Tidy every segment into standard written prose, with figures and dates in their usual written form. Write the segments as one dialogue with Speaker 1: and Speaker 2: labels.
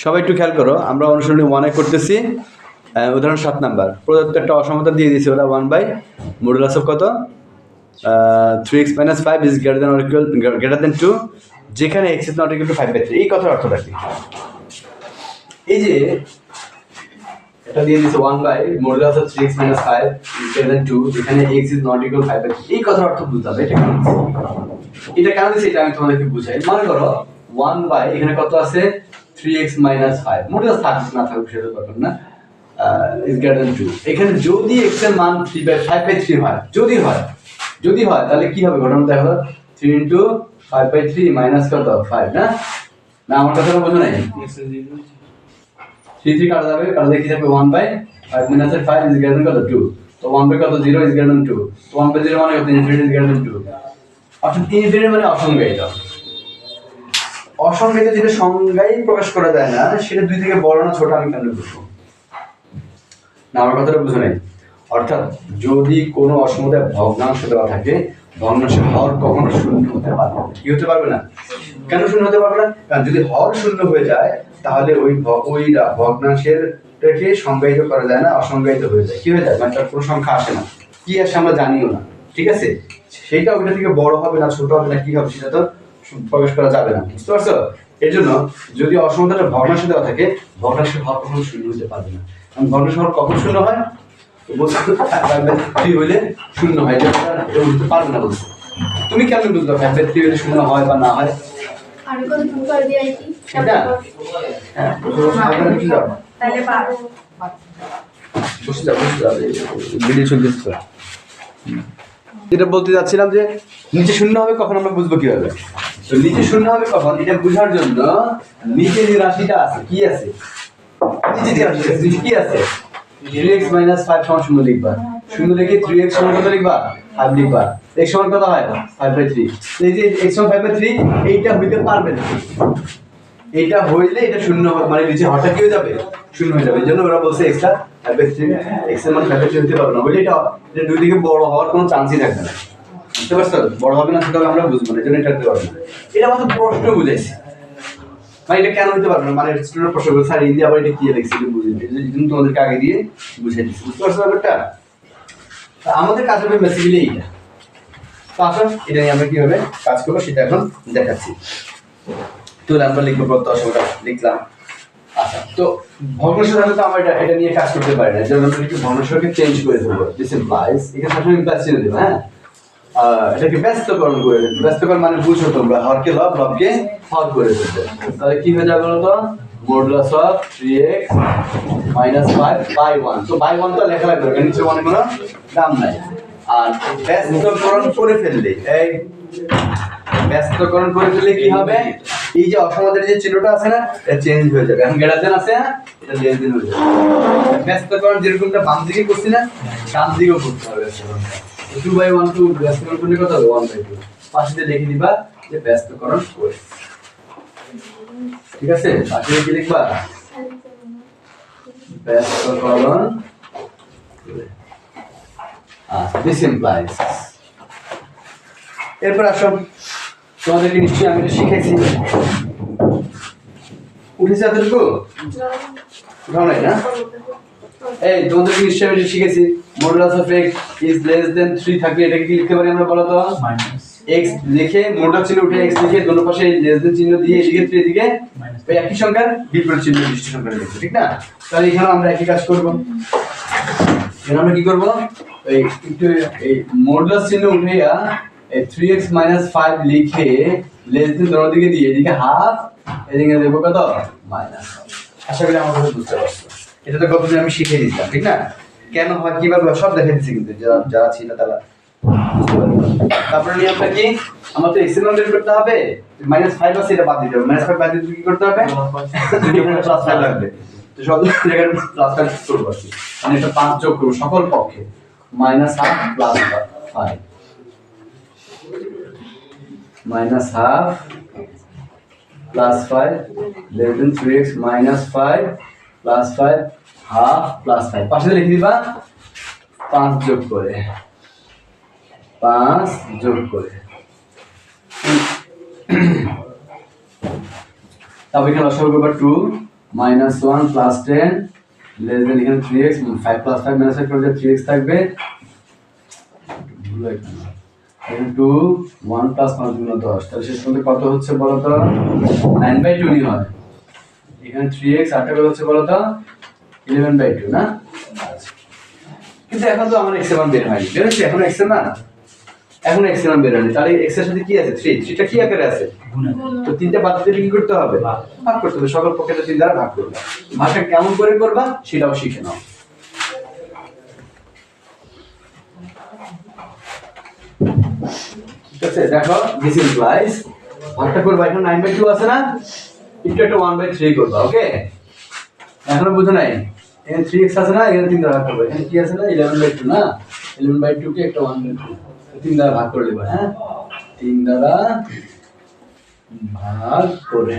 Speaker 1: সবাই একটু খেয়াল করো, আমরা অনুশীলনী 1 করতেছি। উদাহরণ 7 নাম্বার, প্রদত্ত একটা অসমতা দিয়ে দিয়েছে ওরা 1 মডুলাস অফ কত 3x - 5 ইজ গ্রেটার দেন 2, যেখানে x is not equal to 5/3। এই কথার অর্থটা কি? এই যে এটা দিয়ে দিয়েছে 1 modulus of 3x - 5 is greater than 2, যেখানে x ইজ নট ইকুয়াল 5/3। এই কথার অর্থ বুঝতে হবে। এটা কেন দিচ্ছে এটা আমি তোমাদেরকে বুঝাই। মনে করো 1 এখানে কত আছে 3x - 5, মডুলাস থাকুক না থাকুক সেটা ব্যাপার না, ইজ গ্রেটার দেন 2। এখানে যদি x এর মান 5/3 হয়, যদি হয় তাহলে কি হবে ঘটনা দেখো, 3 × 5/3 মাইনাস কত 5 না আমার কথাটা বোঝো নাই? 3 কাটা যাবে, কাটলে কি থাকবে 1/5 - 5 ইজ গ্রেটার দেন কত 2। তো 1/, কত 0 ইজ গ্রেটার দেন 2। তো 1/0 মানে কত ইনফিনিটি ইজ গ্রেটার দেন 2। অর্থাৎ ইনফিনিটি মানে অসংজ্ঞায়িত। অসংজ্ঞায়িত যেটা সংজ্ঞায় প্রকাশ করা যায় না, সেটা 2 থেকে বড় না ছোট আমি কেমনে বুঝবো? না আমার কথাটা বুঝো নাই? অর্থাৎ যদি কোনো অসমতায় ভগ্নাংশ দেওয়া থাকে, ভগ্নাংশের হর কখনো শূন্য হতে পারবে না। কি হতে পারবে না? কেন শূন্য হতে পারবে না? কারণ যদি হর শূন্য হয়ে যায় তাহলে ওই ভগ্নাংশেরটাকে সংজ্ঞায়িত করা যায় না, অসংজ্ঞায়িত হয়ে যায়। কি হয়ে যায়? মানে তার কোনো সংখ্যা আসে না, কি আসে আমরা জানিও না। ঠিক আছে, সেইটা ওইটা থেকে বড় হবে না ছোট হবে না কি হবে সেটা তো প্রকাশ করা যাবে না। বুঝতে পারছো? এর জন্য যদি অসমতাটা ভগ্নাংশে দেওয়া থাকে, ভগ্নাংশের হর কখনো শূন্য হতে পারবে না। কারণ ভগ্নাংশের হর কখন শূন্য হয়? হইলে শূন্য হয়, এটা বুঝতে পারবে না। বলছে তুমি কেমন বুঝলো 5/3 হইলে শূন্য হয় বা না হয়? যেটা বলতে যাচ্ছিলাম যে নিচে শূন্য হবে কখন আমরা বুঝবো কিভাবে? তো নিচে শূন্য হবে কখন এটা বোঝার জন্য নিচে যে রাশিটা আছে, কি আছে নিচে যে রাশিটা কি আছে 3x - 5 সমান 0 লিখবা। 0 লিখে 3x সমান কত লিখবা? 5 লিখবা। x সমান কত হয়? 5/3। এই যে x সমান 5/3 এইটা হইতে পারবে না। এইটা হইলে এটা শূন্য মানে নিচে হঠাৎ কি হয়ে যাবে? শূন্য হয়ে যাবে। এজন্য ওরা বলছে x টা 5/3, x এর মান 5/3 হতে পারবে না। হইলে এটা 2 দিকে বড় হওয়ার কোনো চান্সই থাকবে না। বুঝতে পারছো? বড় হবে না সেটা আমরা বুঝবো না, এজন্য এটা হতে পারবে না। এটা আমাদের প্রশ্ন বুঝাইছে। মানে এটা কেন হতে পারবে না? মানে স্টুডেন্ট প্রশ্ন করে স্যার ইন্ডিয়া আবার এটা কি লিখছে এটা বুঝিয়ে দিই। এই জন্য তোমাদেরকে আগে দিয়ে বুঝিয়ে দিচ্ছি। বুঝতে পারছো ব্যাপারটা? আমাদের কাজ হবে বেসিক্যালি এইটা। তো আসুন এটা নিয়ে আমরা কিভাবে কাজ করবো সেটা এখন দেখাচ্ছি। তো আমরা লিখবো প্রত্যয় লিখলাম। আচ্ছা, তো ভগ্নাংশ তাহলে তো আমরা এটা নিয়ে কাজ করতে পারি না। যেমন আমরা একটু ভগ্নাংশকে চেঞ্জ করে দেবো। দিস ইমপ্লাইজ এখানে সবসময় ইমপ্লাইজ চিহ্ন দেবো। হ্যাঁ, এটাকে ব্যস্তকরণ করে দেবো। ব্যস্তকরণ মানে বুঝো তোমরা, হরকে লব, লবকে হর করে দেবো। তাহলে কি হয়ে যাবে বলতো? Modulus of 3x - 5/1। তো বাই 1 তো লেখা লাগবে, কারণ নিচে অনেক কোনো দাম নাই। আর ব্যস্তকরণ করে ফেললে কি হবে? এই যে অসমাদের যে চিহ্নটা আছে না, এটা চেঞ্জ হয়ে যাবে। এখন গ্রেটার দেন আছে না, এটা লেস দেন হয়ে যাবে। ব্যস্তকরণ যেরকমটা বাম দিকে করছি না, ডান দিকেও করতে হবে। 2/1 টু ব্যস্তকরণ করলে কত হবে? 1/2। পাশে লিখে দিবা যে ব্যস্তকরণ করে। ঠিক আছে, পাশে কি লিখবা? ব্যস্তকরণ করে। This implies. এরপর আসো, তোমাদেরকে নিশ্চয়ই আমি এটা শিখেছি। উঠেছে এতটুকু? উঠাও নাই না? এই তোমাদেরকে নিশ্চয়ই আমি শিখেছি modulus of x is less than 3 থাকলে এটাকে কি লিখতে পারি আমরা বলো তো? x লিখে মডুলাস চিহ্ন উঠে x লিখে দোনো পাশে লেস দেন চিহ্ন দিয়ে এদিকে 3 দিকে ওই একই সংখ্যার বিপরীত চিহ্ন দৃষ্টি সংখ্যা লিখব। ঠিক না? তাহলে এখানে আমরা একই কাজ করব। এখানে আমরা কি করব? এই একটু এই মডুলাস চিহ্ন উঠাইয়া এই 3x - 5 লিখে লেস দেন দোনো দিকে দিয়ে এদিকে হাফ, এদিকে দেব কত? মাইনাস। আশা করি আমার কথা বুঝতে পারছো। এটা তো গতদিন আমি শিখিয়ে দিয়েছিলাম। ঠিক না? কেন হয় কিভাবে সব দেখে দিচ্ছি, কিন্তু যারা ছিল তারা বুঝতে পারবে। তারপরে নিয়ে আমরা কি আমার তো এক্সেল বের করতে হবে। -5 আছে, এটা বাদ দিতে হবে। -5 বাদ দিতে কি করতে হবে? +5 লাগবে। তো সব জায়গায় +5 করব আর কি। মানে এটা 5 যোগ করব সকল পক্ষে। -1/2 +5 -1/2 +5 less than 3x - 5 +5 half +5 পাশে লিখে দিবা 5 যোগ করে 5 যোগ করে তারপর এখানে লসাগু করবা 2 -1 + 10 লেস দেন এখানে 3x 5 + 5 -5 করে 3x থাকবে এখানে 2 1 + 5 গুণ 10 তাহলে শেষ পর্যন্ত কত হচ্ছে বলো তো 9/2 নি হয় এখানে 3x আরটা কত হচ্ছে বলো তো 11/2 না কিন্তু এখন তো আমার x এর মান বের হয়নি বের হচ্ছে এখন x এর মান এখন x এর মান বের হয়নি তাহলে x এর সাথে কি আছে 3 3টা কি আকারে আছে তো তিনটা বাদ দিলে কি করতে হবে ভাগ করতে হবে সকল পক্ষে 3 দ্বারা ভাগ করবে ভাগটা কেমন করে করবা সেটাও শিখে নাও ঠিক আছে দেখো দিস ইমপ্লাইজ ভাগটা করবা এখন 9/2 আছে না একটু একটা 1/3 করবা ওকে এখনো বুঝো নাই এখানে 3x আছে না এখানে 3 দ্বারা ভাগ করবে এখানে কি আছে না 11/2 না 11/2 কে একটা 1/2 3 দ্বারা ভাগ করে দেবা হ্যাঁ 3 দ্বারা ভাগ করে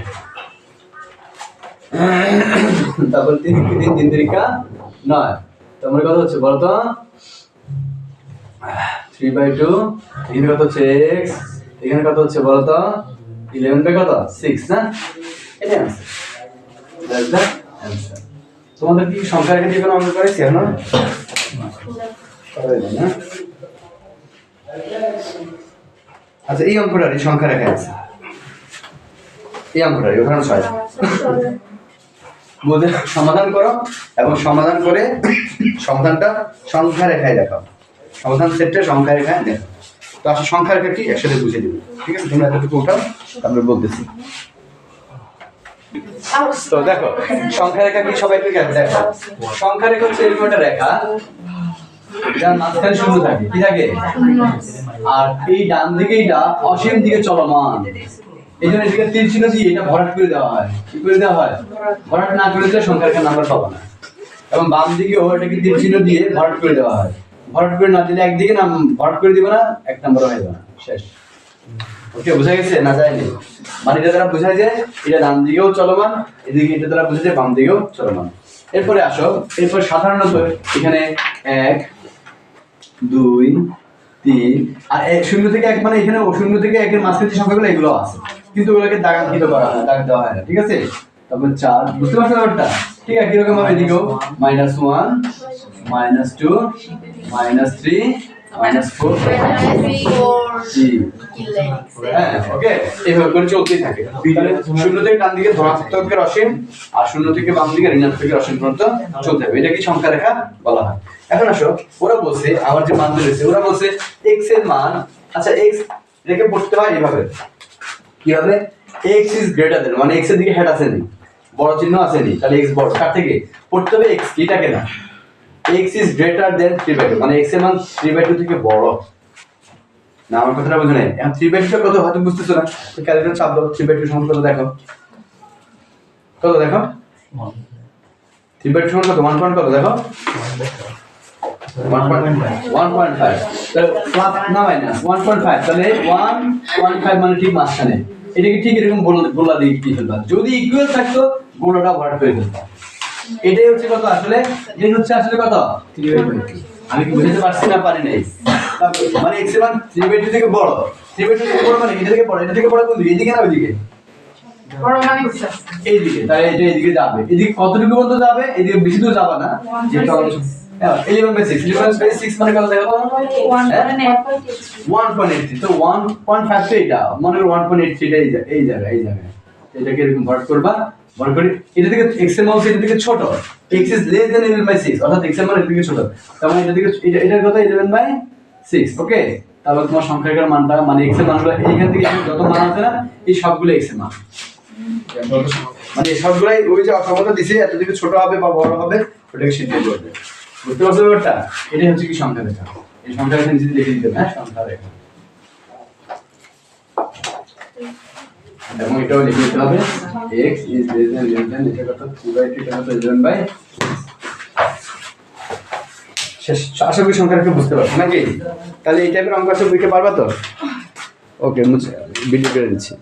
Speaker 1: তারপর 3 3 9 তোমার কত হচ্ছে বলো তো 3/2 এখানে কত হচ্ছে x এখানে কত হচ্ছে বলো তো 11/কত 6 না এটা आंसर দ্যাটস দ্য आंसर তোমাদের কি সংখ্যা রেখা দিয়ে কোনো অঙ্ক করেছি এখন না আচ্ছা এই অঙ্কটার এই সংখ্যা রেখা আছে এই অঙ্কটার উদাহরণ 6 বুঝে সমাধান করো এবং সমাধান করে সমাধানটা সংখ্যা রেখায় দেখাও সমাধান সেটটা সংখ্যা রেখায় দেখো তো আসলে সংখ্যা রেখা কি একসাথে বুঝে দিবে ঠিক আছে তোমরা এতটুকু উঠাও তারপরে বলতেছি তো দেখো সংখ্যা রেখা কি সবাই ঠিক আছে দেখো সংখ্যা রেখা হচ্ছে এরকম একটা রেখা যার মাঝখানে শূন্য থাকে কি থাকে আর এই ডান দিকে এটা অসীম দিকে চলমান এই জন্য এদিকে তীর চিহ্ন দিয়ে এটা ভরাট করে দেওয়া হয় কি করে দেওয়া হয় ভরাট না করে দিলে সংখ্যা রেখার নাম্বার পাবো না এবং বাম দিকেও এটাকে তীর চিহ্ন দিয়ে ভরাট করে দেওয়া হয় ভরাট করে না দিলে একদিকে নাম ভরাট করে দিবে না এক নাম্বার হয়ে যাবে না শেষ ওকে বোঝা গেছে না যায়নি মানে এটা দ্বারা বোঝা যায় এটা ডান দিকেও চলমান এদিকে এটা দ্বারা বোঝা যায় বাম দিকেও চলমান এরপরে আসো এরপর সাধারণত এখানে 1 2 3 আর 0 থেকে 1 মানে এখানে 0 থেকে 1 এর মাঝখানে যে সংখ্যাগুলো এগুলো আছে কিন্তু ওগুলোকে দাগাঙ্কিত করা হয় দাগ দেওয়া হয় না ঠিক আছে তারপর 4 বুঝতে পারছো ব্যাপারটা ঠিক আছে এরকম ভাবে এদিকেও -1 -2 -3 -4 হ্যাঁ ওকে এইভাবে করে চলতেই থাকে তাহলে 0 থেকে ডান দিকে ধনাত্মকের অসীম আর 0 থেকে বাম দিকে ঋণাত্মকের অসীম পর্যন্ত চলতে হবে এটা কি সংখ্যা রেখা বলা হয় এখন আসো ওরা বলছে আমার যে মান দিয়েছে ওরা বলছে x এর মান আচ্ছা x রেখে পড়তে হয় এইভাবে কি হবে x ইজ গ্রেটার দেন মানে x এর দিকে হেড আছে নি বড় চিহ্ন আছে নি তাহলে x বড় কার থেকে পড়তে হবে x এটাকে না x ইজ গ্রেটার দেন 3/2 মানে x এর মান 3/2 থেকে বড় না আমার কথাটা বুঝো না এখন 3/2 কত হয়তো বুঝতেছো না তো ক্যালকুলেটর চাপ দাও 3/2 সমান কত দেখো কত দেখো 3/2 সমান কত 1 পয়েন্ট কত দেখো 1.5 তাহলে প্লাস না মাইনাস 1.5 তাহলে 1.5 মানে ঠিক মাঝখানে এটাকে ঠিক এরকম গোলা দিয়ে কি ফেলবা যদি ইকুয়াল থাকতো গোলাটা ভরাট করে ফেলবা এটাই হচ্ছে কত আসলে এই হচ্ছে আসলে কত 3/2 আমি কি বুঝতে পারছি না পারি নাই মানে x এর মান 3/2 থেকে বড় 3/2 থেকে বড় মানে এটা থেকে বড় এটা থেকে বড় কোন দিকে এদিকে না ওইদিকে বড় মানে এইদিকে তাহলে এটা এদিকে যাবে এদিকে কতটুকু পর্যন্ত যাবে এদিকে বেশি দূর যাবে না যেটা আমাদের 11/6 মানে কত দেখো 1.83 তো 1.5 তো এটা মনে করো 1.83 এই জায়গায় এটাকে এরকম ভরাট করবা ভরাট করে এটা থেকে x এর মান এটা থেকে ছোট x is less than 11/6 অর্থাৎ x এর মান এর থেকে ছোট তার মানে এটা থেকে এটার কত 11/6 ওকে তাহলে তোমার সংখ্যা রেখার মানটা মানে x এর মানগুলো এইখান থেকে যত মান আছে না এই সবগুলো x এর মান মানে সবগুলাই ওই যে অসমতা দিছে এত দিকে ছোট হবে বা বড় হবে ওটাকে সিদ্ধান্ত করবে বুঝতে পারছো ব্যাপারটা এটাই হচ্ছে কি সংখ্যা রেখা এই সংখ্যা রেখা নিচে লিখে দিতে হ্যাঁ সংখ্যা রেখা এবং এটাও লিখে দিতে হবে x is less than 11 এটা কত 2/2 এটা কত 11/6 শেষ আশা করি সংখ্যা রেখা বুঝতে পারছো নাকি তাহলে এই টাইপের অঙ্ক আসলে বুঝতে পারবা তো ওকে ভিডিও করে দিচ্ছি